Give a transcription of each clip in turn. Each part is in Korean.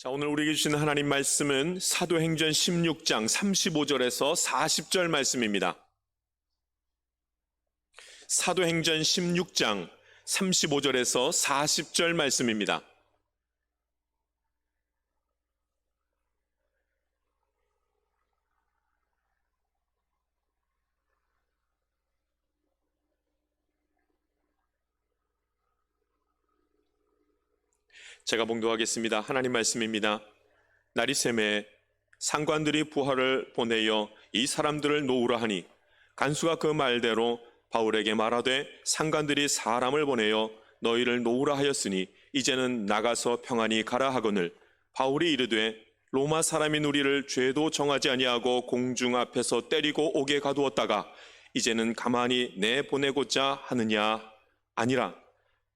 자, 오늘 우리에게 주시는 하나님 말씀은 사도행전 16장 35절에서 40절 말씀입니다. 사도행전 16장 35절에서 40절 말씀입니다. 제가 봉독하겠습니다. 하나님 말씀입니다. 날이 새매 상관들이 부하를 보내어 이 사람들을 놓으라 하니 간수가 그 말대로 바울에게 말하되 상관들이 사람을 보내어 너희를 놓으라 하였으니 이제는 나가서 평안히 가라 하거늘 바울이 이르되 로마 사람인 우리를 죄도 정하지 아니하고 공중 앞에서 때리고 옥에 가두었다가 이제는 가만히 내보내고자 하느냐 아니라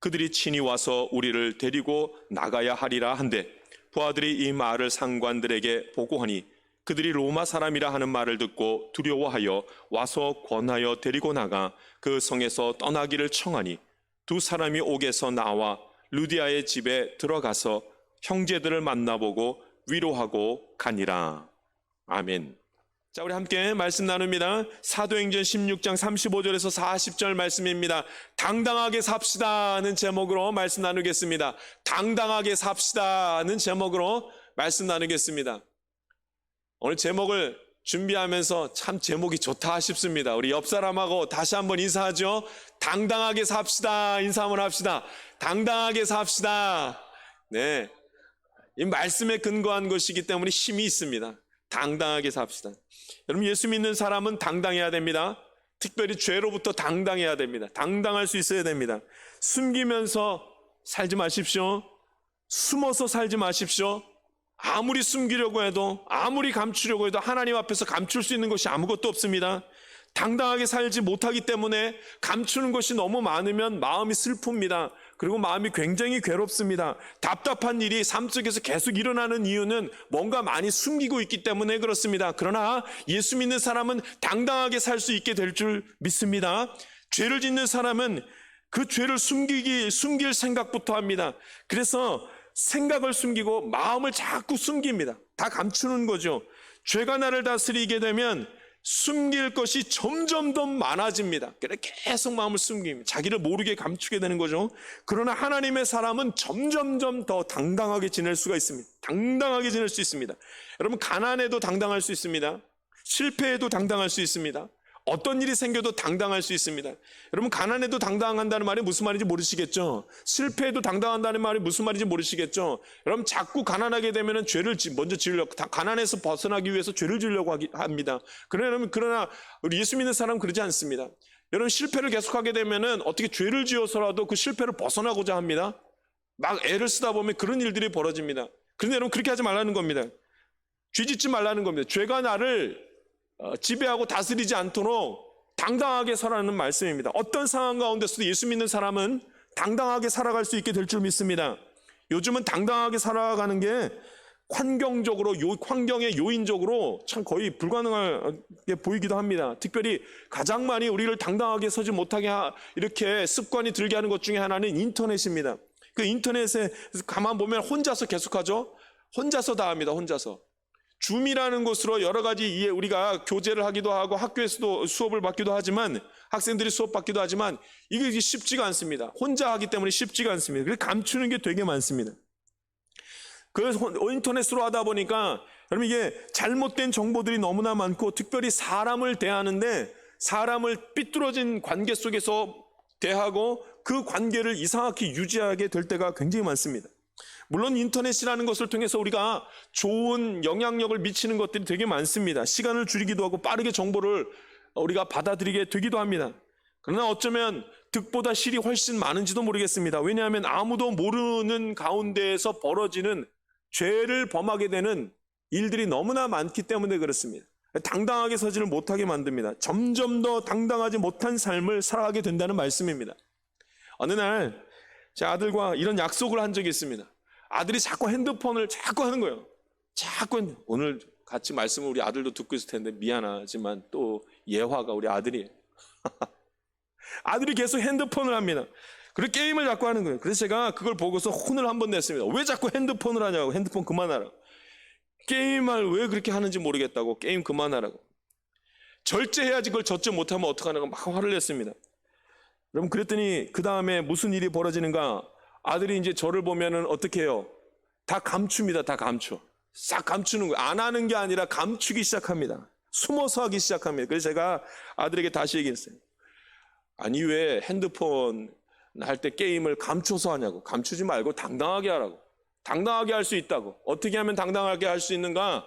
그들이 친히 와서 우리를 데리고 나가야 하리라 한데 부하들이 이 말을 상관들에게 보고하니 그들이 로마 사람이라 하는 말을 듣고 두려워하여 와서 권하여 데리고 나가 그 성에서 떠나기를 청하니 두 사람이 옥에서 나와 루디아의 집에 들어가서 형제들을 만나보고 위로하고 가니라. 아멘. 자, 우리 함께 말씀 나눕니다. 사도행전 16장 35절에서 40절 말씀입니다. 당당하게 삽시다는 제목으로 말씀 나누겠습니다. 당당하게 삽시다는 제목으로 말씀 나누겠습니다. 오늘 제목을 준비하면서 참 제목이 좋다 싶습니다. 우리 옆 사람하고 다시 한번 인사하죠. 당당하게 삽시다. 인사 한번 합시다. 당당하게 삽시다. 네, 이 말씀에 근거한 것이기 때문에 힘이 있습니다. 당당하게 삽시다. 여러분, 예수 믿는 사람은 당당해야 됩니다. 특별히 죄로부터 당당해야 됩니다. 당당할 수 있어야 됩니다. 숨기면서 살지 마십시오. 숨어서 살지 마십시오. 아무리 숨기려고 해도, 아무리 감추려고 해도 하나님 앞에서 감출 수 있는 것이 아무것도 없습니다. 당당하게 살지 못하기 때문에 감추는 것이 너무 많으면 마음이 슬픕니다. 그리고 마음이 굉장히 괴롭습니다. 답답한 일이 삶 속에서 계속 일어나는 이유는 뭔가 많이 숨기고 있기 때문에 그렇습니다. 그러나 예수 믿는 사람은 당당하게 살 수 있게 될 줄 믿습니다. 죄를 짓는 사람은 그 죄를 숨길 생각부터 합니다. 그래서 생각을 숨기고 마음을 자꾸 숨깁니다. 다 감추는 거죠. 죄가 나를 다스리게 되면 숨길 것이 점점 더 많아집니다. 그래 계속 마음을 숨깁니다. 자기를 모르게 감추게 되는 거죠. 그러나 하나님의 사람은 점점점 더 당당하게 지낼 수가 있습니다. 당당하게 지낼 수 있습니다. 여러분, 가난해도 당당할 수 있습니다. 실패해도 당당할 수 있습니다. 어떤 일이 생겨도 당당할 수 있습니다. 여러분, 가난해도 당당한다는 말이 무슨 말인지 모르시겠죠? 실패해도 당당한다는 말이 무슨 말인지 모르시겠죠? 여러분, 자꾸 가난하게 되면 죄를 먼저 지으려고, 가난에서 벗어나기 위해서 죄를 지으려고 합니다. 그러나 우리 예수 믿는 사람은 그러지 않습니다. 여러분, 실패를 계속하게 되면 어떻게 죄를 지어서라도 그 실패를 벗어나고자 합니다. 막 애를 쓰다 보면 그런 일들이 벌어집니다. 그런데 여러분, 그렇게 하지 말라는 겁니다. 죄 짓지 말라는 겁니다. 죄가 나를 지배하고 다스리지 않도록 당당하게 서라는 말씀입니다. 어떤 상황 가운데서도 예수 믿는 사람은 당당하게 살아갈 수 있게 될 줄 믿습니다. 요즘은 당당하게 살아가는 게 환경의 요인적으로 참 거의 불가능하게 보이기도 합니다. 특별히 가장 많이 우리를 당당하게 서지 못하게 이렇게 습관이 들게 하는 것 중에 하나는 인터넷입니다. 그 인터넷에 가만 보면 혼자서 계속하죠. 혼자서 다 합니다. 혼자서. 줌이라는 곳으로 여러 가지 우리가 교제를 하기도 하고 학교에서도 수업을 받기도 하지만, 학생들이 수업 받기도 하지만 이게 쉽지가 않습니다. 혼자 하기 때문에 쉽지가 않습니다. 그래서 감추는 게 되게 많습니다. 그래서 인터넷으로 하다 보니까 여러분, 이게 잘못된 정보들이 너무나 많고, 특별히 사람을 대하는데 사람을 삐뚤어진 관계 속에서 대하고 그 관계를 이상하게 유지하게 될 때가 굉장히 많습니다. 물론 인터넷이라는 것을 통해서 우리가 좋은 영향력을 미치는 것들이 되게 많습니다. 시간을 줄이기도 하고 빠르게 정보를 우리가 받아들이게 되기도 합니다. 그러나 어쩌면 득보다 실이 훨씬 많은지도 모르겠습니다. 왜냐하면 아무도 모르는 가운데에서 벌어지는 죄를 범하게 되는 일들이 너무나 많기 때문에 그렇습니다. 당당하게 서지를 못하게 만듭니다. 점점 더 당당하지 못한 삶을 살아가게 된다는 말씀입니다. 어느 날 제 아들과 이런 약속을 한 적이 있습니다. 아들이 자꾸 핸드폰을 자꾸 하는 거예요. 자꾸. 오늘 같이 말씀을 우리 아들도 듣고 있을 텐데 미안하지만 또 예화가 우리 아들이에요. 아들이 계속 핸드폰을 합니다. 그리고 게임을 자꾸 하는 거예요. 그래서 제가 그걸 보고서 혼을 한번 냈습니다. 왜 자꾸 핸드폰을 하냐고. 핸드폰 그만하라고. 게임을 왜 그렇게 하는지 모르겠다고. 게임 그만하라고. 절제해야지 그걸 절제 못하면 어떡하냐고 막 화를 냈습니다. 여러분, 그랬더니 그 다음에 무슨 일이 벌어지는가. 아들이 이제 저를 보면은 어떻게 해요? 다 감춥니다. 다 감춰. 싹 감추는 거예요. 안 하는 게 아니라 감추기 시작합니다. 숨어서 하기 시작합니다. 그래서 제가 아들에게 다시 얘기했어요. 아니, 왜 핸드폰 할 때 게임을 감춰서 하냐고. 감추지 말고 당당하게 하라고. 당당하게 할 수 있다고. 어떻게 하면 당당하게 할 수 있는가?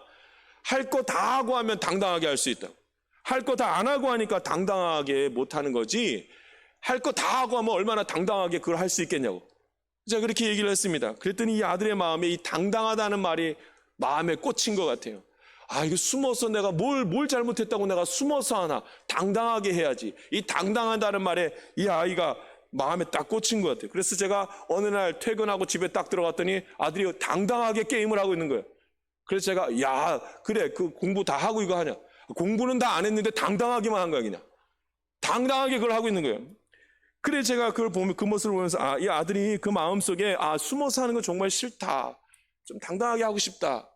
할 거 다 하고 하면 당당하게 할 수 있다고. 할 거 다 안 하고 하니까 당당하게 못하는 거지, 할 거 다 하고 하면 얼마나 당당하게 그걸 할 수 있겠냐고. 제가 그렇게 얘기를 했습니다. 그랬더니 이 아들의 마음에 이 당당하다는 말이 마음에 꽂힌 것 같아요. 아, 이거 숨어서 내가 뭘 잘못했다고 내가 숨어서 하나. 당당하게 해야지. 이 당당하다는 말에 이 아이가 마음에 딱 꽂힌 것 같아요. 그래서 제가 어느 날 퇴근하고 집에 딱 들어갔더니 아들이 당당하게 게임을 하고 있는 거예요. 그래서 제가, 야, 그래, 그 공부 다 하고 이거 하냐. 공부는 다 안 했는데 당당하게만 한 거야, 그냥. 당당하게 그걸 하고 있는 거예요. 그래, 제가 그걸 보면, 그 모습을 보면서, 아, 이 아들이 그 마음속에, 아, 숨어서 하는 거 정말 싫다. 좀 당당하게 하고 싶다.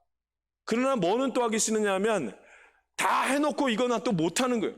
그러나 뭐는 또 하기 싫으냐 하면, 다 해놓고 이거나 또 못하는 거예요.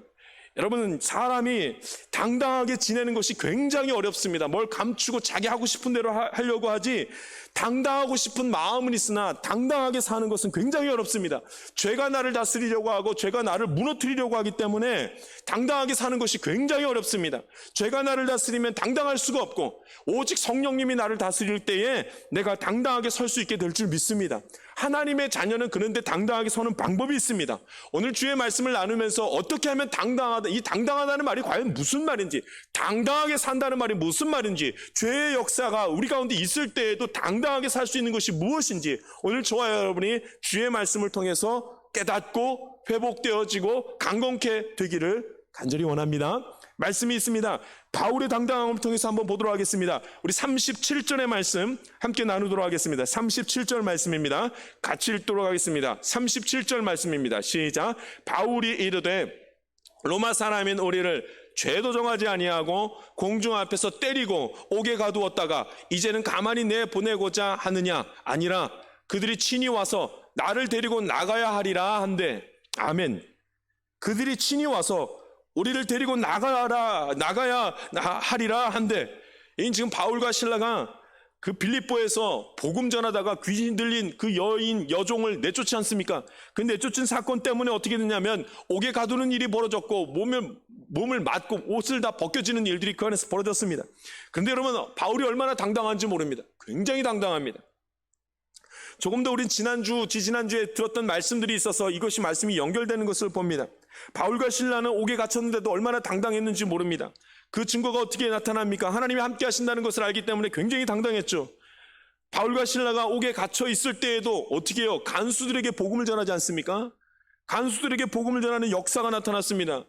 여러분, 사람이 당당하게 지내는 것이 굉장히 어렵습니다. 뭘 감추고 자기 하고 싶은 대로 하려고 하지, 당당하고 싶은 마음은 있으나 당당하게 사는 것은 굉장히 어렵습니다. 죄가 나를 다스리려고 하고 죄가 나를 무너뜨리려고 하기 때문에 당당하게 사는 것이 굉장히 어렵습니다. 죄가 나를 다스리면 당당할 수가 없고, 오직 성령님이 나를 다스릴 때에 내가 당당하게 설 수 있게 될 줄 믿습니다. 하나님의 자녀는 그런데 당당하게 서는 방법이 있습니다. 오늘 주의 말씀을 나누면서 어떻게 하면 당당하다, 이 당당하다는 말이 과연 무슨 말인지, 당당하게 산다는 말이 무슨 말인지, 죄의 역사가 우리 가운데 있을 때에도 당당하게 살 수 있는 것이 무엇인지, 오늘 저와 여러분이 주의 말씀을 통해서 깨닫고 회복되어지고 강건케 되기를 간절히 원합니다. 말씀이 있습니다. 바울의 당당함을 통해서 한번 보도록 하겠습니다. 우리 37절의 말씀 함께 나누도록 하겠습니다. 37절 말씀입니다. 같이 읽도록 하겠습니다. 37절 말씀입니다. 시작. 바울이 이르되 로마 사람인 우리를 죄도 정하지 아니하고 공중 앞에서 때리고 옥에 가두었다가 이제는 가만히 내보내고자 하느냐? 아니라 그들이 친히 와서 나를 데리고 나가야 하리라 한데. 아멘. 그들이 친히 와서 우리를 데리고 나가야 하리라 한데, 지금 바울과 실라가 그 빌립보에서 복음 전하다가 귀신 들린 그 여종을 내쫓지 않습니까? 그 내쫓은 사건 때문에 어떻게 됐냐면 옥에 가두는 일이 벌어졌고 몸을 맞고 옷을 다 벗겨지는 일들이 그 안에서 벌어졌습니다. 그런데 여러분, 바울이 얼마나 당당한지 모릅니다. 굉장히 당당합니다. 조금 더 우린 지지난주에 들었던 말씀들이 있어서 이것이 말씀이 연결되는 것을 봅니다. 바울과 실라는 옥에 갇혔는데도 얼마나 당당했는지 모릅니다. 그 증거가 어떻게 나타납니까? 하나님이 함께 하신다는 것을 알기 때문에 굉장히 당당했죠. 바울과 실라가 옥에 갇혀 있을 때에도 어떻게 해요? 간수들에게 복음을 전하지 않습니까? 간수들에게 복음을 전하는 역사가 나타났습니다.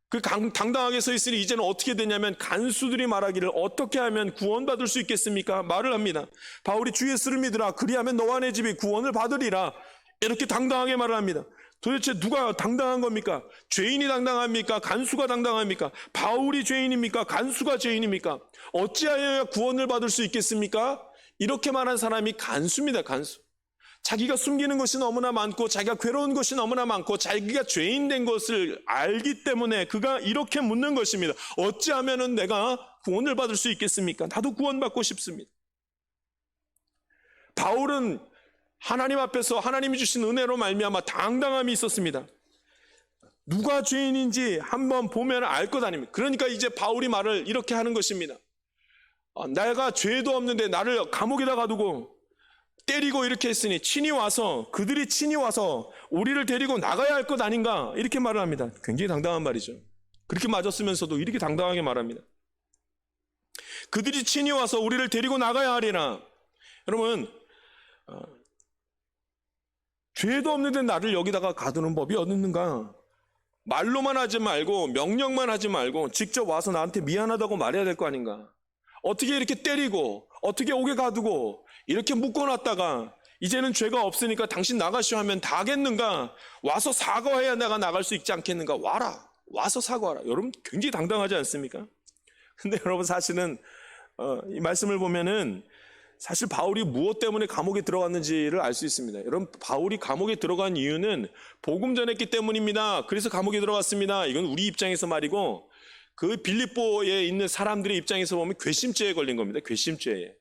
그 당당하게 서 있으니 이제는 어떻게 되냐면 간수들이 말하기를 어떻게 하면 구원받을 수 있겠습니까? 말을 합니다. 바울이 주 예수를 믿으라. 그리하면 너와 내 집이 구원을 받으리라. 이렇게 당당하게 말을 합니다. 도대체 누가 당당한 겁니까? 죄인이 당당합니까? 간수가 당당합니까? 바울이 죄인입니까? 간수가 죄인입니까? 어찌하여야 구원을 받을 수 있겠습니까? 이렇게 말한 사람이 간수입니다. 간수. 자기가 숨기는 것이 너무나 많고 자기가 괴로운 것이 너무나 많고 자기가 죄인 된 것을 알기 때문에 그가 이렇게 묻는 것입니다. 어찌하면 내가 구원을 받을 수 있겠습니까? 나도 구원받고 싶습니다. 바울은 하나님 앞에서 하나님이 주신 은혜로 말미암아 당당함이 있었습니다. 누가 죄인인지 한번 보면 알 것 아닙니까? 그러니까 이제 바울이 말을 이렇게 하는 것입니다. 내가 죄도 없는데 나를 감옥에다 가두고 때리고 이렇게 했으니 그들이 친히 와서 우리를 데리고 나가야 할 것 아닌가? 이렇게 말을 합니다. 굉장히 당당한 말이죠. 그렇게 맞았으면서도 이렇게 당당하게 말합니다. 그들이 친히 와서 우리를 데리고 나가야 하리라. 여러분, 죄도 없는데 나를 여기다가 가두는 법이 어딨는가? 말로만 하지 말고 명령만 하지 말고 직접 와서 나한테 미안하다고 말해야 될 거 아닌가? 어떻게 이렇게 때리고 어떻게 옥에 가두고 이렇게 묶어놨다가 이제는 죄가 없으니까 당신 나가시오 하면 다 하겠는가? 와서 사과해야 내가 나갈 수 있지 않겠는가? 와서 사과하라. 여러분 굉장히 당당하지 않습니까? 근데 여러분 사실은 이 말씀을 보면은 사실 바울이 무엇 때문에 감옥에 들어갔는지를 알 수 있습니다. 여러분, 바울이 감옥에 들어간 이유는 복음 전했기 때문입니다. 그래서 감옥에 들어갔습니다. 이건 우리 입장에서 말이고, 그 빌립보에 있는 사람들의 입장에서 보면 괘씸죄에 걸린 겁니다. 괘씸죄.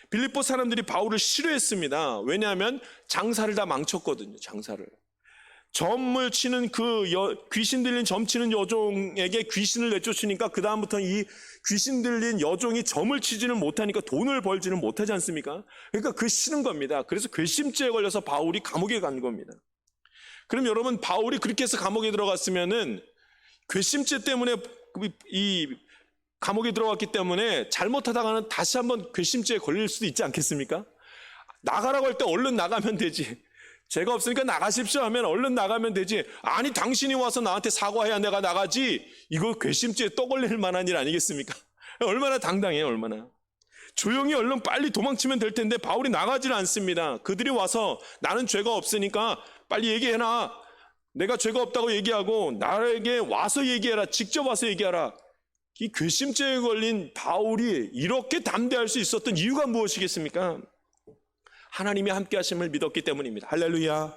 빌립보 사람들이 바울을 싫어했습니다. 왜냐하면 장사를 다 망쳤거든요. 장사를. 점을 치는 귀신 들린 점 치는 여종에게 귀신을 내쫓으니까 그 다음부터는 이 귀신 들린 여종이 점을 치지는 못하니까 돈을 벌지는 못하지 않습니까? 그러니까 그 싫은 겁니다. 그래서 괘씸죄에 걸려서 바울이 감옥에 간 겁니다. 그럼 여러분, 바울이 그렇게 해서 감옥에 들어갔으면은 괘씸죄 때문에 이 감옥에 들어갔기 때문에 잘못하다가는 다시 한번 괘씸죄에 걸릴 수도 있지 않겠습니까? 나가라고 할 때 얼른 나가면 되지. 죄가 없으니까 나가십시오 하면 얼른 나가면 되지. 아니, 당신이 와서 나한테 사과해야 내가 나가지. 이거 괘씸죄에 떠걸릴 만한 일 아니겠습니까? 얼마나 당당해요, 얼마나. 조용히 얼른 빨리 도망치면 될 텐데 바울이 나가지를 않습니다. 그들이 와서 나는 죄가 없으니까 빨리 얘기해라. 내가 죄가 없다고 얘기하고 나에게 와서 얘기해라. 직접 와서 얘기하라. 이 괘씸죄에 걸린 바울이 이렇게 담대할 수 있었던 이유가 무엇이겠습니까? 하나님이 함께 하심을 믿었기 때문입니다. 할렐루야.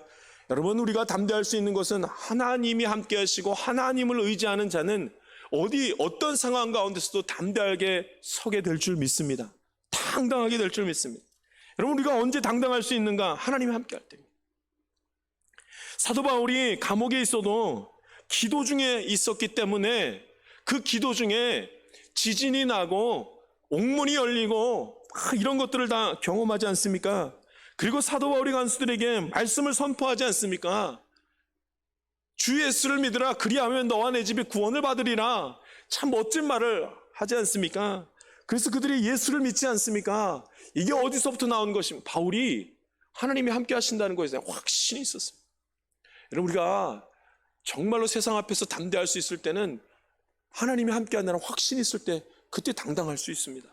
여러분, 우리가 담대할 수 있는 것은 하나님이 함께 하시고 하나님을 의지하는 자는 어떤 상황 가운데서도 담대하게 서게 될 줄 믿습니다. 당당하게 될 줄 믿습니다. 여러분, 우리가 언제 당당할 수 있는가? 하나님이 함께 할 때입니다. 사도 바울이 감옥에 있어도 기도 중에 있었기 때문에 그 기도 중에 지진이 나고 옥문이 열리고 이런 것들을 다 경험하지 않습니까? 그리고 사도 바울이 간수들에게 말씀을 선포하지 않습니까? 주 예수를 믿으라. 그리하면 너와 내 집이 구원을 받으리라. 참 멋진 말을 하지 않습니까? 그래서 그들이 예수를 믿지 않습니까? 이게 어디서부터 나온 것입니까? 바울이 하나님이 함께 하신다는 것에 대한 확신이 있었습니다. 여러분, 우리가 정말로 세상 앞에서 담대할 수 있을 때는 하나님이 함께 한다는 확신이 있을 때 그때 당당할 수 있습니다.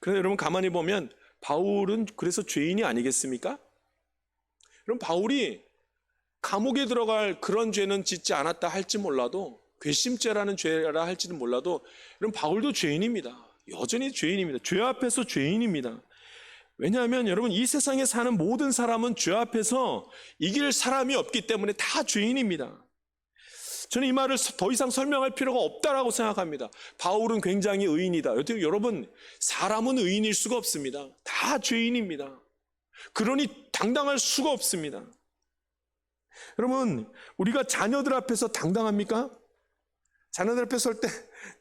그런데 여러분, 가만히 보면 바울은 그래서 죄인이 아니겠습니까? 그럼 바울이 감옥에 들어갈 그런 죄는 짓지 않았다 할지 몰라도, 괘씸죄라는 죄라 할지는 몰라도, 그럼 바울도 죄인입니다. 여전히 죄인입니다. 죄 앞에서 죄인입니다. 왜냐하면 여러분, 이 세상에 사는 모든 사람은 죄 앞에서 이길 사람이 없기 때문에 다 죄인입니다. 저는 이 말을 더 이상 설명할 필요가 없다라고 생각합니다. 바울은 굉장히 의인이다. 여러분, 사람은 의인일 수가 없습니다. 다 죄인입니다. 그러니 당당할 수가 없습니다. 여러분, 우리가 자녀들 앞에서 당당합니까? 자녀들 앞에 설 때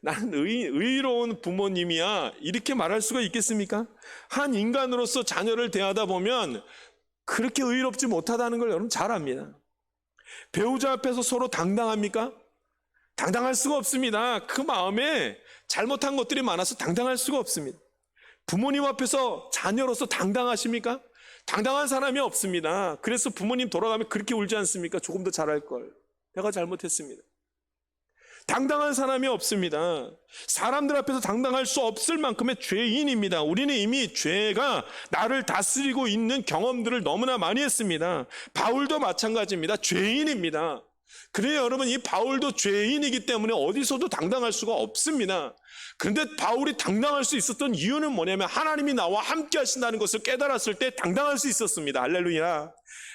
나는 의로운 부모님이야, 이렇게 말할 수가 있겠습니까? 한 인간으로서 자녀를 대하다 보면 그렇게 의롭지 못하다는 걸 여러분 잘 압니다. 배우자 앞에서 서로 당당합니까? 당당할 수가 없습니다. 그 마음에 잘못한 것들이 많아서 당당할 수가 없습니다. 부모님 앞에서 자녀로서 당당하십니까? 당당한 사람이 없습니다. 그래서 부모님 돌아가면 그렇게 울지 않습니까? 조금 더 잘할 걸. 내가 잘못했습니다. 당당한 사람이 없습니다. 사람들 앞에서 당당할 수 없을 만큼의 죄인입니다. 우리는 이미 죄가 나를 다스리고 있는 경험들을 너무나 많이 했습니다. 바울도 마찬가지입니다. 죄인입니다. 그래요, 여러분, 이 바울도 죄인이기 때문에 어디서도 당당할 수가 없습니다. 그런데 바울이 당당할 수 있었던 이유는 뭐냐면 하나님이 나와 함께 하신다는 것을 깨달았을 때 당당할 수 있었습니다. 할렐루야.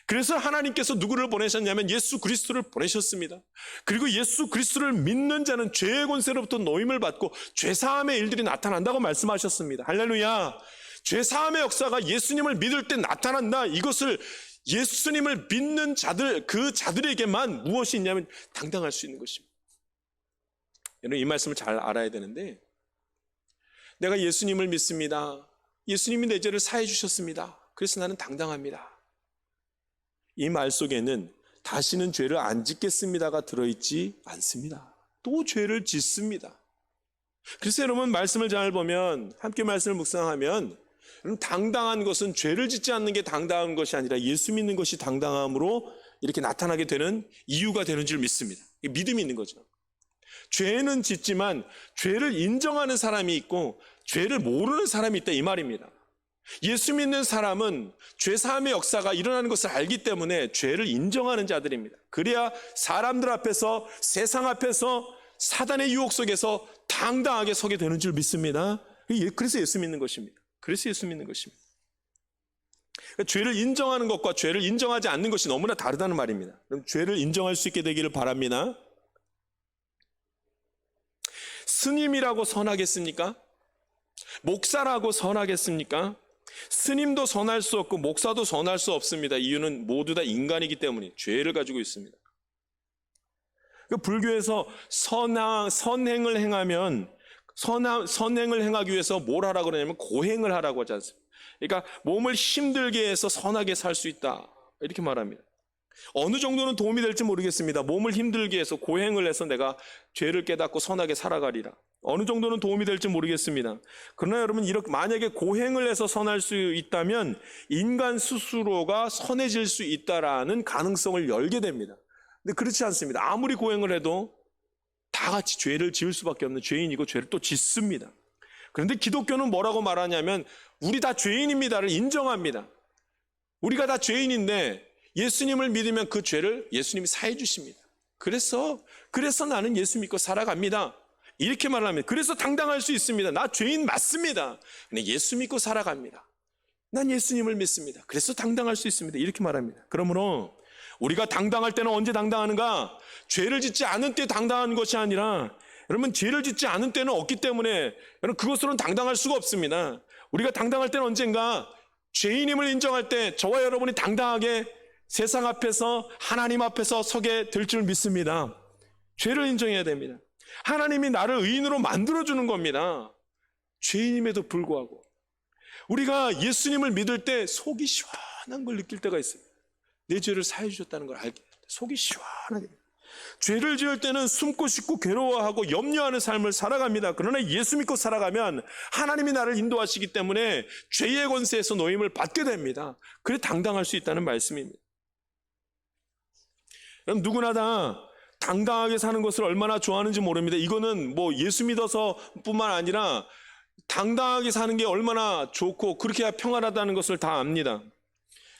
그래서 하나님께서 누구를 보내셨냐면 예수 그리스도를 보내셨습니다. 그리고 예수 그리스도를 믿는 자는 죄의 권세로부터 노임을 받고 죄사함의 일들이 나타난다고 말씀하셨습니다. 할렐루야. 죄사함의 역사가 예수님을 믿을 때 나타난다. 이것을 예수님을 믿는 자들, 그 자들에게만 무엇이 있냐면 당당할 수 있는 것입니다. 여러분, 이 말씀을 잘 알아야 되는데, 내가 예수님을 믿습니다. 예수님이 내 죄를 사해 주셨습니다. 그래서 나는 당당합니다. 이 말 속에는 다시는 죄를 안 짓겠습니다가 들어있지 않습니다. 또 죄를 짓습니다. 그래서 여러분, 말씀을 잘 보면, 함께 말씀을 묵상하면, 당당한 것은 죄를 짓지 않는 게 당당한 것이 아니라 예수 믿는 것이 당당함으로 이렇게 나타나게 되는 이유가 되는 줄 믿습니다. 믿음이 있는 거죠. 죄는 짓지만 죄를 인정하는 사람이 있고 죄를 모르는 사람이 있다, 이 말입니다. 예수 믿는 사람은 죄사함의 역사가 일어나는 것을 알기 때문에 죄를 인정하는 자들입니다. 그래야 사람들 앞에서, 세상 앞에서 사단의 유혹 속에서 당당하게 서게 되는 줄 믿습니다. 그래서 예수 믿는 것입니다. 그래서 예수 믿는 것입니다. 그러니까 죄를 인정하는 것과 죄를 인정하지 않는 것이 너무나 다르다는 말입니다. 그럼 죄를 인정할 수 있게 되기를 바랍니다. 스님이라고 선하겠습니까? 목사라고 선하겠습니까? 스님도 선할 수 없고 목사도 선할 수 없습니다. 이유는 모두 다 인간이기 때문에 죄를 가지고 있습니다. 불교에서 선행을 행하면 선행을 행하기 위해서 뭘 하라고 그러냐면 고행을 하라고 하지 않습니까? 그러니까 몸을 힘들게 해서 선하게 살 수 있다 이렇게 말합니다. 어느 정도는 도움이 될지 모르겠습니다. 몸을 힘들게 해서 고행을 해서 내가 죄를 깨닫고 선하게 살아가리라. 어느 정도는 도움이 될지 모르겠습니다. 그러나 여러분, 이렇게 만약에 고행을 해서 선할 수 있다면 인간 스스로가 선해질 수 있다라는 가능성을 열게 됩니다. 근데 그렇지 않습니다. 아무리 고행을 해도 다 같이 죄를 지을 수밖에 없는 죄인이고 죄를 또 짓습니다. 그런데 기독교는 뭐라고 말하냐면 우리 다 죄인입니다를 인정합니다. 우리가 다 죄인인데 예수님을 믿으면 그 죄를 예수님이 사해 주십니다. 그래서 나는 예수 믿고 살아갑니다. 이렇게 말합니다. 그래서 당당할 수 있습니다. 나 죄인 맞습니다. 근데 예수 믿고 살아갑니다. 난 예수님을 믿습니다. 그래서 당당할 수 있습니다. 이렇게 말합니다. 그러므로 우리가 당당할 때는 언제 당당하는가? 죄를 짓지 않은 때 당당한 것이 아니라, 여러분, 죄를 짓지 않은 때는 없기 때문에 여러분 그것으로는 당당할 수가 없습니다. 우리가 당당할 때는 언젠가 죄인임을 인정할 때 저와 여러분이 당당하게 세상 앞에서 하나님 앞에서 서게 될 줄 믿습니다. 죄를 인정해야 됩니다. 하나님이 나를 의인으로 만들어주는 겁니다. 죄인임에도 불구하고 우리가 예수님을 믿을 때 속이 시원한 걸 느낄 때가 있습니다. 내 죄를 사해 주셨다는 걸 알게 됩니다. 속이 시원하게. 죄를 지을 때는 숨고 싶고 괴로워하고 염려하는 삶을 살아갑니다. 그러나 예수 믿고 살아가면 하나님이 나를 인도하시기 때문에 죄의 권세에서 노임을 받게 됩니다. 그래 당당할 수 있다는 말씀입니다. 여러분, 누구나 다 당당하게 사는 것을 얼마나 좋아하는지 모릅니다. 이거는 뭐 예수 믿어서 뿐만 아니라 당당하게 사는 게 얼마나 좋고 그렇게 해야 평안하다는 것을 다 압니다.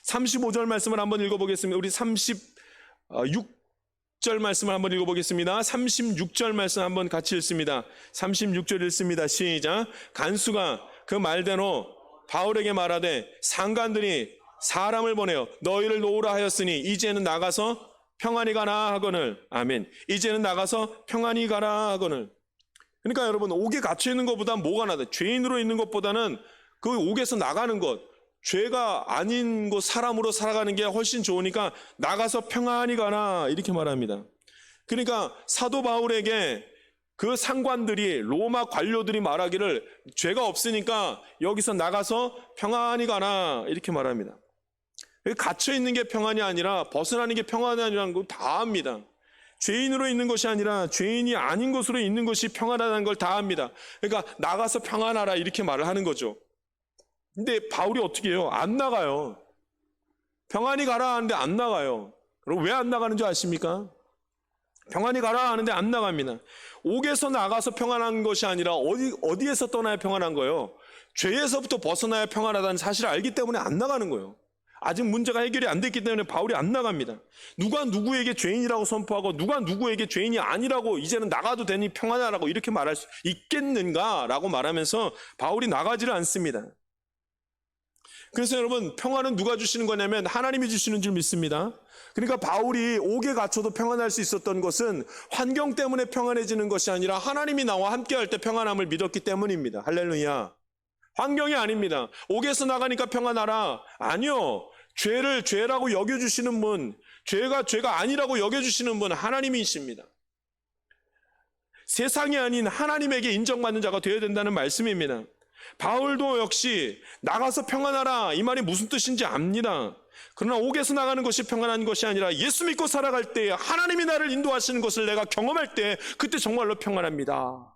35절 말씀을 한번 읽어보겠습니다. 우리 36절 말씀을 한번 읽어보겠습니다. 36절 말씀 한번 같이 읽습니다. 36절 읽습니다. 시작. 간수가 그 말대로 바울에게 말하되 상관들이 사람을 보내어 너희를 놓으라 하였으니 이제는 나가서 평안히 가라 하거늘. 아멘. 이제는 나가서 평안히 가라 하거늘. 그러니까 여러분, 옥에 갇혀 있는 것보다 뭐가 나다? 죄인으로 있는 것보다는 그 옥에서 나가는 것, 죄가 아닌 곳 사람으로 살아가는 게 훨씬 좋으니까 나가서 평안히 가라 이렇게 말합니다. 그러니까 사도 바울에게 그 상관들이, 로마 관료들이 말하기를 죄가 없으니까 여기서 나가서 평안히 가라 이렇게 말합니다. 갇혀 있는 게 평안이 아니라 벗어나는 게 평안이 아니라는 거 다 압니다. 죄인으로 있는 것이 아니라 죄인이 아닌 곳으로 있는 것이 평안하다는 걸 다 압니다. 그러니까 나가서 평안하라 이렇게 말을 하는 거죠. 근데 바울이 어떻게 해요? 안 나가요. 평안히 가라 하는데 안 나가요. 그럼 왜 안 나가는 줄 아십니까? 평안히 가라 하는데 안 나갑니다. 옥에서 나가서 평안한 것이 아니라 어디에서 떠나야 평안한 거예요? 죄에서부터 벗어나야 평안하다는 사실을 알기 때문에 안 나가는 거예요. 아직 문제가 해결이 안 됐기 때문에 바울이 안 나갑니다. 누가 누구에게 죄인이라고 선포하고 누가 누구에게 죄인이 아니라고 이제는 나가도 되니 평안하라고 이렇게 말할 수 있겠는가라고 말하면서 바울이 나가지를 않습니다. 그래서 여러분, 평안은 누가 주시는 거냐면 하나님이 주시는 줄 믿습니다. 그러니까 바울이 옥에 갇혀도 평안할 수 있었던 것은 환경 때문에 평안해지는 것이 아니라 하나님이 나와 함께할 때 평안함을 믿었기 때문입니다. 할렐루야. 환경이 아닙니다. 옥에서 나가니까 평안하라. 아니요. 죄를 죄라고 여겨주시는 분, 죄가 아니라고 여겨주시는 분 하나님이십니다. 세상이 아닌 하나님에게 인정받는 자가 되어야 된다는 말씀입니다. 바울도 역시 나가서 평안하라 이 말이 무슨 뜻인지 압니다. 그러나 옥에서 나가는 것이 평안한 것이 아니라 예수 믿고 살아갈 때 하나님이 나를 인도하시는 것을 내가 경험할 때 그때 정말로 평안합니다.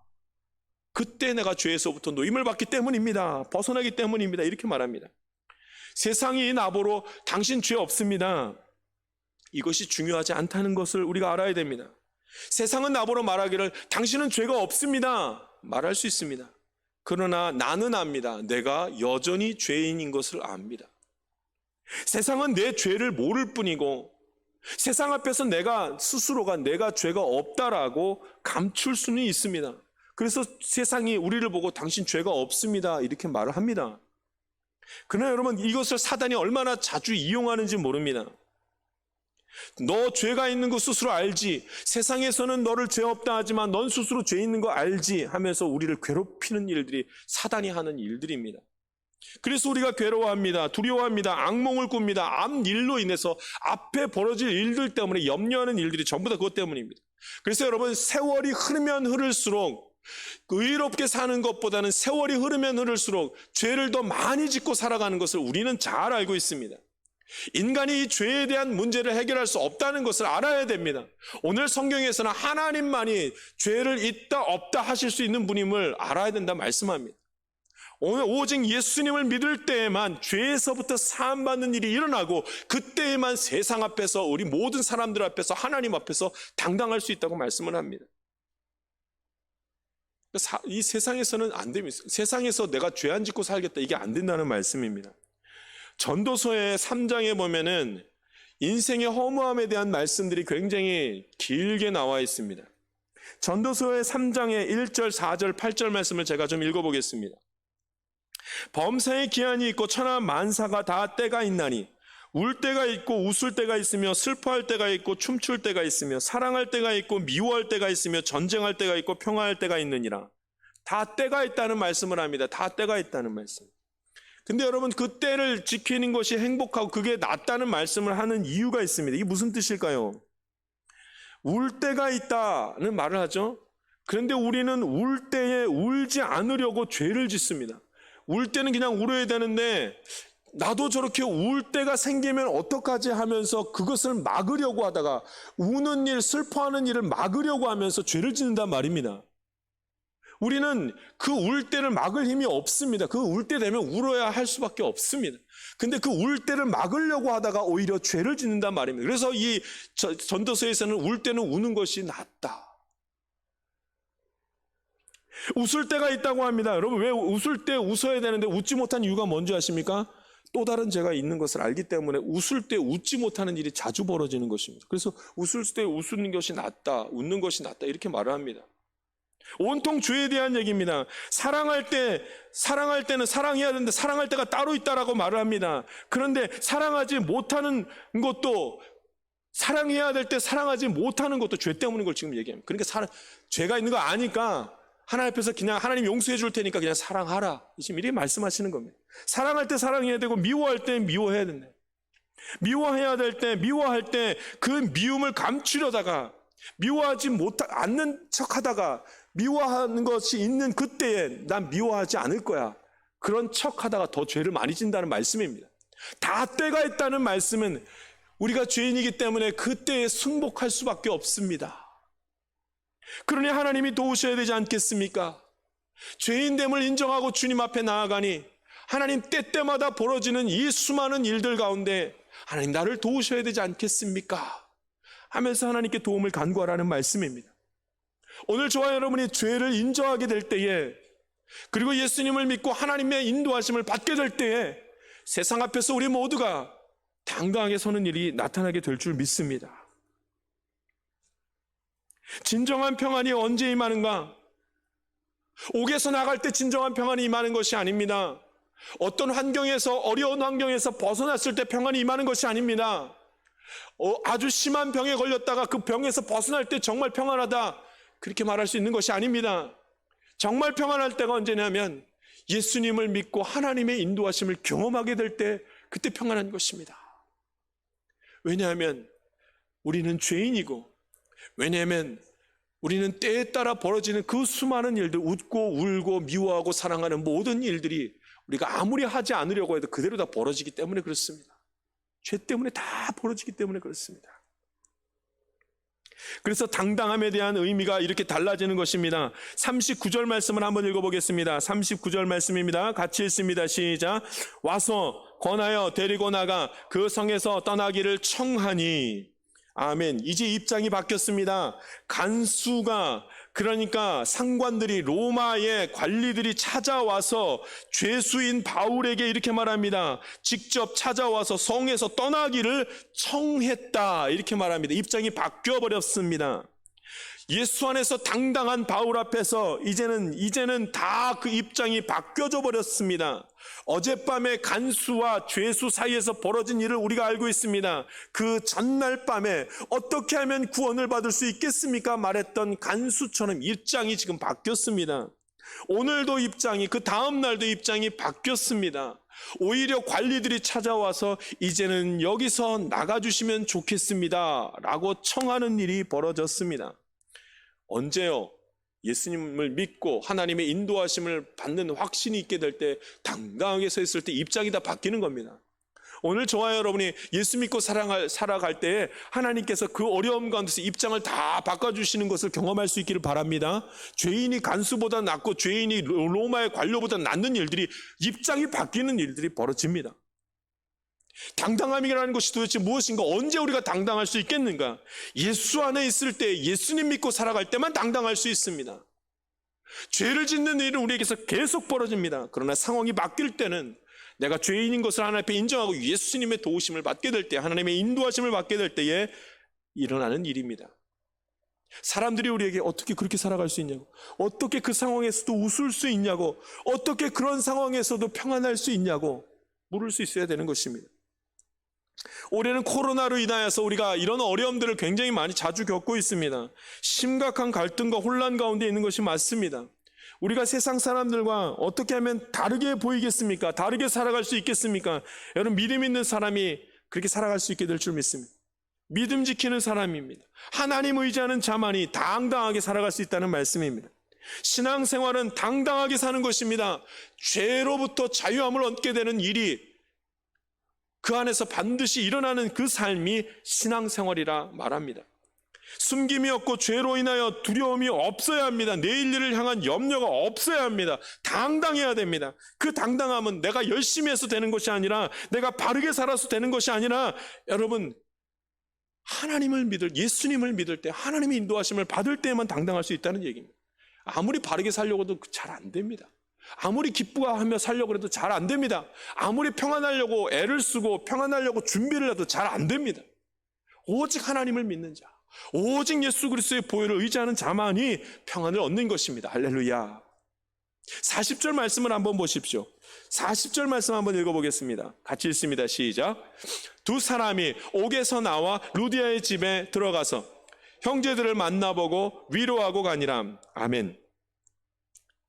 그때 내가 죄에서부터 노임을 받기 때문입니다. 벗어나기 때문입니다. 이렇게 말합니다. 세상이 나보러 당신 죄 없습니다. 이것이 중요하지 않다는 것을 우리가 알아야 됩니다. 세상은 나보러 말하기를 당신은 죄가 없습니다. 말할 수 있습니다. 그러나 나는 압니다. 내가 여전히 죄인인 것을 압니다. 세상은 내 죄를 모를 뿐이고 세상 앞에서 내가 스스로가 내가 죄가 없다라고 감출 수는 있습니다. 그래서 세상이 우리를 보고 당신 죄가 없습니다 이렇게 말을 합니다. 그러나 여러분, 이것을 사단이 얼마나 자주 이용하는지 모릅니다. 너 죄가 있는 거 스스로 알지, 세상에서는 너를 죄 없다 하지만 넌 스스로 죄 있는 거 알지 하면서 우리를 괴롭히는 일들이 사단이 하는 일들입니다. 그래서 우리가 괴로워합니다. 두려워합니다. 악몽을 꿉니다. 앞 일로 인해서 앞에 벌어질 일들 때문에 염려하는 일들이 전부 다 그것 때문입니다. 그래서 여러분, 세월이 흐르면 흐를수록 의롭게 사는 것보다는 세월이 흐르면 흐를수록 죄를 더 많이 짓고 살아가는 것을 우리는 잘 알고 있습니다. 인간이 이 죄에 대한 문제를 해결할 수 없다는 것을 알아야 됩니다. 오늘 성경에서는 하나님만이 죄를 있다 없다 하실 수 있는 분임을 알아야 된다 말씀합니다. 오늘 오직 예수님을 믿을 때에만 죄에서부터 사함받는 일이 일어나고 그때에만 세상 앞에서 우리 모든 사람들 앞에서 하나님 앞에서 당당할 수 있다고 말씀을 합니다. 이 세상에서는 안 됩니다. 세상에서 내가 죄 안 짓고 살겠다 이게 안 된다는 말씀입니다. 전도서의 3장에 보면은 인생의 허무함에 대한 말씀들이 굉장히 길게 나와 있습니다. 전도서의 3장의 1절, 4절, 8절 말씀을 제가 좀 읽어보겠습니다. 범사의 기한이 있고 천하 만사가 다 때가 있나니 울 때가 있고 웃을 때가 있으며 슬퍼할 때가 있고 춤출 때가 있으며 사랑할 때가 있고 미워할 때가 있으며 전쟁할 때가 있고 평화할 때가 있느니라. 다 때가 있다는 말씀을 합니다. 다 때가 있다는 말씀. 근데 여러분, 그 때를 지키는 것이 행복하고 그게 낫다는 말씀을 하는 이유가 있습니다. 이게 무슨 뜻일까요? 울 때가 있다는 말을 하죠. 그런데 우리는 울 때에 울지 않으려고 죄를 짓습니다. 울 때는 그냥 울어야 되는데 나도 저렇게 울 때가 생기면 어떡하지 하면서 그것을 막으려고 하다가 우는 일, 슬퍼하는 일을 막으려고 하면서 죄를 짓는단 말입니다. 우리는 그 울 때를 막을 힘이 없습니다. 그 울 때 되면 울어야 할 수밖에 없습니다. 근데 그 울 때를 막으려고 하다가 오히려 죄를 짓는단 말입니다. 그래서 이 전도서에서는 울 때는 우는 것이 낫다. 웃을 때가 있다고 합니다. 여러분, 왜 웃을 때 웃어야 되는데 웃지 못한 이유가 뭔지 아십니까? 또 다른 죄가 있는 것을 알기 때문에 웃을 때 웃지 못하는 일이 자주 벌어지는 것입니다. 그래서 웃을 때 웃는 것이 낫다, 웃는 것이 낫다 이렇게 말을 합니다. 온통 죄에 대한 얘기입니다. 사랑할 때는 사랑해야 되는데 사랑할 때가 따로 있다라고 말을 합니다. 그런데 사랑하지 못하는 것도, 사랑해야 될 때 사랑하지 못하는 것도 죄 때문인 걸 지금 얘기합니다. 그러니까 죄가 있는 거 아니까 하나님 앞에서 그냥 하나님 용서해 줄 테니까 그냥 사랑하라, 지금 이렇게 말씀하시는 겁니다. 사랑할 때 사랑해야 되고 미워할 때 미워해야 된다. 미워해야 될 때, 미워할 때 그 미움을 감추려다가 미워하지 않는 척하다가 미워하는 것이 있는 그때에 난 미워하지 않을 거야, 그런 척하다가 더 죄를 많이 진다는 말씀입니다. 다 때가 있다는 말씀은 우리가 죄인이기 때문에 그때에 승복할 수밖에 없습니다. 그러니 하나님이 도우셔야 되지 않겠습니까? 죄인됨을 인정하고 주님 앞에 나아가니 하나님 때때마다 벌어지는 이 수많은 일들 가운데 하나님 나를 도우셔야 되지 않겠습니까? 하면서 하나님께 도움을 간구하라는 말씀입니다. 오늘 저와 여러분이 죄를 인정하게 될 때에, 그리고 예수님을 믿고 하나님의 인도하심을 받게 될 때에 세상 앞에서 우리 모두가 당당하게 서는 일이 나타나게 될 줄 믿습니다. 진정한 평안이 언제 임하는가? 옥에서 나갈 때 진정한 평안이 임하는 것이 아닙니다. 어떤 환경에서, 어려운 환경에서 벗어났을 때 평안이 임하는 것이 아닙니다. 아주 심한 병에 걸렸다가 그 병에서 벗어날 때 정말 평안하다, 그렇게 말할 수 있는 것이 아닙니다. 정말 평안할 때가 언제냐면 예수님을 믿고 하나님의 인도하심을 경험하게 될 때, 그때 평안한 것입니다. 왜냐하면 우리는 죄인이고, 왜냐하면 우리는 때에 따라 벌어지는 그 수많은 일들, 웃고 울고 미워하고 사랑하는 모든 일들이 우리가 아무리 하지 않으려고 해도 그대로 다 벌어지기 때문에 그렇습니다. 죄 때문에 다 벌어지기 때문에 그렇습니다. 그래서 당당함에 대한 의미가 이렇게 달라지는 것입니다. 39절 말씀을 한번 읽어보겠습니다. 39절 말씀입니다. 같이 읽습니다. 시작. 와서 권하여 데리고 나가 그 성에서 떠나기를 청하니. 아멘. 이제 입장이 바뀌었습니다. 간수가 그러니까 상관들이, 로마의 관리들이 찾아와서 죄수인 바울에게 이렇게 말합니다. 직접 찾아와서 성에서 떠나기를 청했다, 이렇게 말합니다. 입장이 바뀌어 버렸습니다. 예수 안에서 당당한 바울 앞에서 이제는 다 그 입장이 바뀌어져 버렸습니다. 어젯밤에 간수와 죄수 사이에서 벌어진 일을 우리가 알고 있습니다. 그 전날 밤에 어떻게 하면 구원을 받을 수 있겠습니까? 말했던 간수처럼 입장이 지금 바뀌었습니다. 오늘도 입장이, 그 다음 날도 입장이 바뀌었습니다. 오히려 관리들이 찾아와서 이제는 여기서 나가주시면 좋겠습니다 라고 청하는 일이 벌어졌습니다. 언제요? 예수님을 믿고 하나님의 인도하심을 받는 확신이 있게 될 때, 당당하게 서 있을 때 입장이 다 바뀌는 겁니다. 오늘 저와 여러분이 예수 믿고 살아갈 때에 하나님께서 그 어려움 가운데서 입장을 다 바꿔주시는 것을 경험할 수 있기를 바랍니다. 죄인이 간수보다 낫고 죄인이 로마의 관료보다 낫는 일들이, 입장이 바뀌는 일들이 벌어집니다. 당당함이라는 것이 도대체 무엇인가? 언제 우리가 당당할 수 있겠는가? 예수 안에 있을 때, 예수님 믿고 살아갈 때만 당당할 수 있습니다. 죄를 짓는 일은 우리에게서 계속 벌어집니다. 그러나 상황이 바뀔 때는 내가 죄인인 것을 하나님 앞에 인정하고 예수님의 도우심을 받게 될 때, 하나님의 인도하심을 받게 될 때에 일어나는 일입니다. 사람들이 우리에게 어떻게 그렇게 살아갈 수 있냐고, 어떻게 그 상황에서도 웃을 수 있냐고, 어떻게 그런 상황에서도 평안할 수 있냐고 물을 수 있어야 되는 것입니다. 올해는 코로나로 인하여서 우리가 이런 어려움들을 굉장히 자주 겪고 있습니다. 심각한 갈등과 혼란 가운데 있는 것이 맞습니다. 우리가 세상 사람들과 어떻게 하면 다르게 보이겠습니까? 다르게 살아갈 수 있겠습니까? 여러분, 믿음 있는 사람이 그렇게 살아갈 수 있게 될 줄 믿습니다. 믿음 지키는 사람입니다. 하나님 의지하는 자만이 당당하게 살아갈 수 있다는 말씀입니다. 신앙생활은 당당하게 사는 것입니다. 죄로부터 자유함을 얻게 되는 일이 그 안에서 반드시 일어나는 그 삶이 신앙생활이라 말합니다. 숨김이 없고 죄로 인하여 두려움이 없어야 합니다. 내일 일을 향한 염려가 없어야 합니다. 당당해야 됩니다. 그 당당함은 내가 열심히 해서 되는 것이 아니라, 내가 바르게 살아서 되는 것이 아니라, 여러분, 하나님을 예수님을 믿을 때, 하나님의 인도하심을 받을 때에만 당당할 수 있다는 얘기입니다. 아무리 바르게 살려고 해도 잘 안 됩니다. 아무리 기쁘하며 살려고 해도 잘 안 됩니다. 아무리 평안하려고 애를 쓰고 평안하려고 준비를 해도 잘 안 됩니다. 오직 하나님을 믿는 자, 오직 예수 그리스도의 보혈을 의지하는 자만이 평안을 얻는 것입니다. 할렐루야. 40절 말씀을 한번 보십시오. 40절 말씀 한번 읽어보겠습니다. 같이 읽습니다. 시작. 두 사람이 옥에서 나와 루디아의 집에 들어가서 형제들을 만나보고 위로하고 가니라. 아멘.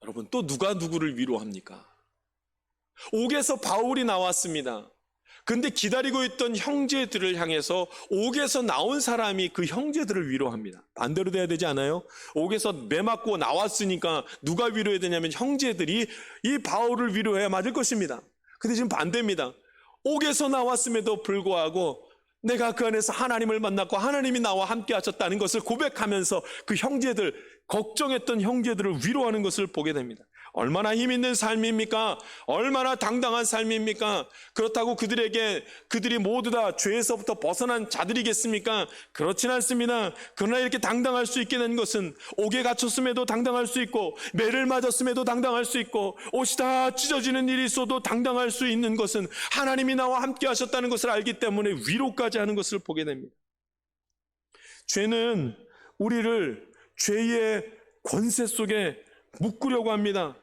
여러분, 또 누가 누구를 위로합니까? 옥에서 바울이 나왔습니다. 근데 기다리고 있던 형제들을 향해서 옥에서 나온 사람이 그 형제들을 위로합니다. 반대로 돼야 되지 않아요? 옥에서 매 맞고 나왔으니까 누가 위로해야 되냐면 형제들이 이 바울을 위로해야 맞을 것입니다. 근데 지금 반대입니다. 옥에서 나왔음에도 불구하고 내가 그 안에서 하나님을 만났고 하나님이 나와 함께 하셨다는 것을 고백하면서 그 형제들, 걱정했던 형제들을 위로하는 것을 보게 됩니다. 얼마나 힘 있는 삶입니까? 얼마나 당당한 삶입니까? 그렇다고 그들이 모두 다 죄에서부터 벗어난 자들이겠습니까? 그렇진 않습니다. 그러나 이렇게 당당할 수 있게 된 것은, 옥에 갇혔음에도 당당할 수 있고, 매를 맞았음에도 당당할 수 있고, 옷이 다 찢어지는 일이 있어도 당당할 수 있는 것은 하나님이 나와 함께 하셨다는 것을 알기 때문에 위로까지 하는 것을 보게 됩니다. 죄는 우리를 죄의 권세 속에 묶으려고 합니다.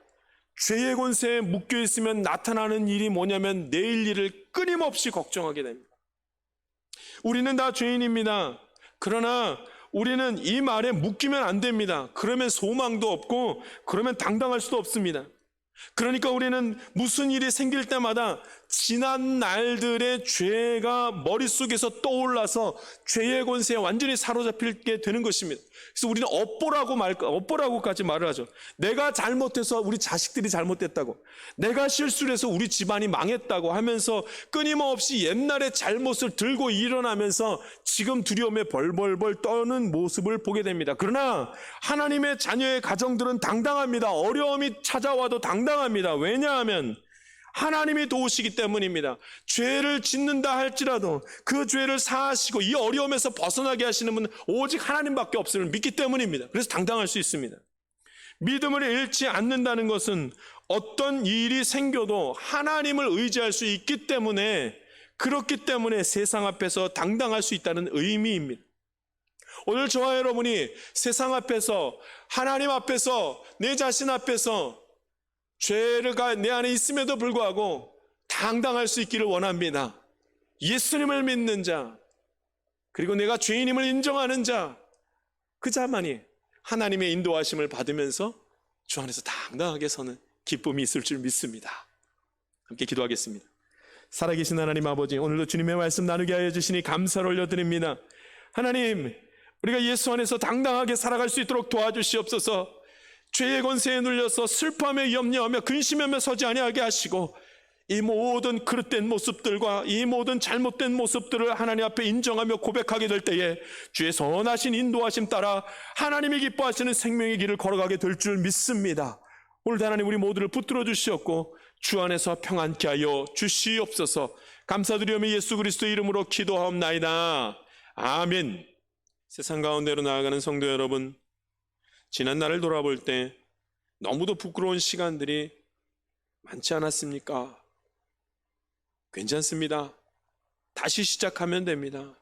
죄의 권세에 묶여 있으면 나타나는 일이 뭐냐면 내일 일을 끊임없이 걱정하게 됩니다. 우리는 다 죄인입니다. 그러나 우리는 이 말에 묶이면 안 됩니다. 그러면 소망도 없고, 그러면 당당할 수도 없습니다. 그러니까 우리는 무슨 일이 생길 때마다 지난 날들의 죄가 머릿속에서 떠올라서 죄의 권세에 완전히 사로잡히게 되는 것입니다. 그래서 우리는 업보라고까지 말을 하죠. 내가 잘못해서 우리 자식들이 잘못됐다고, 내가 실수를 해서 우리 집안이 망했다고 하면서 끊임없이 옛날의 잘못을 들고 일어나면서 지금 두려움에 벌벌벌 떠는 모습을 보게 됩니다. 그러나 하나님의 자녀의 가정들은 당당합니다. 어려움이 찾아와도 당당합니다. 왜냐하면 하나님이 도우시기 때문입니다. 죄를 짓는다 할지라도 그 죄를 사하시고 이 어려움에서 벗어나게 하시는 분은 오직 하나님밖에 없음을 믿기 때문입니다. 그래서 당당할 수 있습니다. 믿음을 잃지 않는다는 것은 어떤 일이 생겨도 하나님을 의지할 수 있기 때문에, 그렇기 때문에 세상 앞에서 당당할 수 있다는 의미입니다. 오늘 저와 여러분이 세상 앞에서, 하나님 앞에서, 내 자신 앞에서 죄가 내 안에 있음에도 불구하고 당당할 수 있기를 원합니다. 예수님을 믿는 자, 그리고 내가 죄인임을 인정하는 자, 그 자만이 하나님의 인도하심을 받으면서 주 안에서 당당하게 서는 기쁨이 있을 줄 믿습니다. 함께 기도하겠습니다. 살아계신 하나님 아버지, 오늘도 주님의 말씀 나누게 하여 주시니 감사를 올려드립니다. 하나님, 우리가 예수 안에서 당당하게 살아갈 수 있도록 도와주시옵소서. 죄의 권세에 눌려서 슬퍼하며 염려하며 근심하며 서지 아니하게 하시고, 이 모든 그릇된 모습들과 이 모든 잘못된 모습들을 하나님 앞에 인정하며 고백하게 될 때에 주의 선하신 인도하심 따라 하나님이 기뻐하시는 생명의 길을 걸어가게 될 줄 믿습니다. 오늘도 하나님 우리 모두를 붙들어 주시옵고 주 안에서 평안케 하여 주시옵소서. 감사드리오며 예수 그리스도의 이름으로 기도하옵나이다. 아멘. 세상 가운데로 나아가는 성도 여러분, 지난 날을 돌아볼 때 너무도 부끄러운 시간들이 많지 않았습니까? 괜찮습니다. 다시 시작하면 됩니다.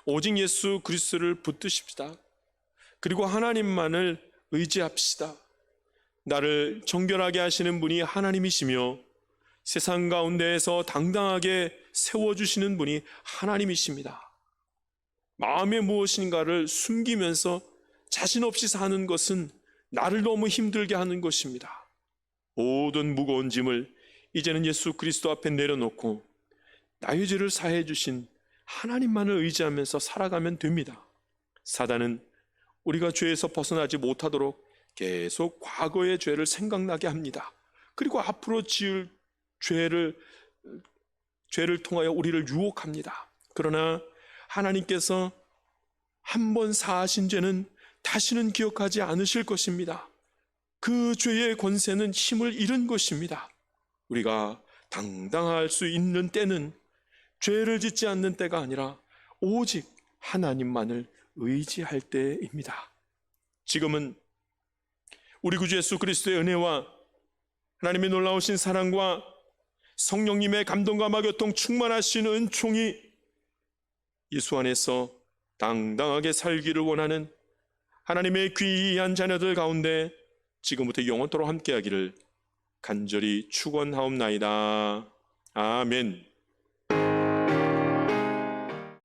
오직 예수 그리스도를 붙드십시다. 그리고 하나님만을 의지합시다. 나를 정결하게 하시는 분이 하나님이시며 세상 가운데에서 당당하게 세워주시는 분이 하나님이십니다. 마음에 무엇인가를 숨기면서 자신 없이 사는 것은 나를 너무 힘들게 하는 것입니다. 모든 무거운 짐을 이제는 예수 그리스도 앞에 내려놓고 나의 죄를 사해 주신 하나님만을 의지하면서 살아가면 됩니다. 사단은 우리가 죄에서 벗어나지 못하도록 계속 과거의 죄를 생각나게 합니다. 그리고 앞으로 지을 죄를 통하여 우리를 유혹합니다. 그러나 하나님께서 한 번 사하신 죄는 다시는 기억하지 않으실 것입니다. 그 죄의 권세는 힘을 잃은 것입니다. 우리가 당당할 수 있는 때는 죄를 짓지 않는 때가 아니라 오직 하나님만을 의지할 때입니다. 지금은 우리 구주 예수 그리스도의 은혜와 하나님의 놀라우신 사랑과 성령님의 감동과 마교통 충만하신 은총이 예수 안에서 당당하게 살기를 원하는 하나님의 귀한 자녀들 가운데 지금부터 영원토록 함께하기를 간절히 축원하옵나이다. 아멘.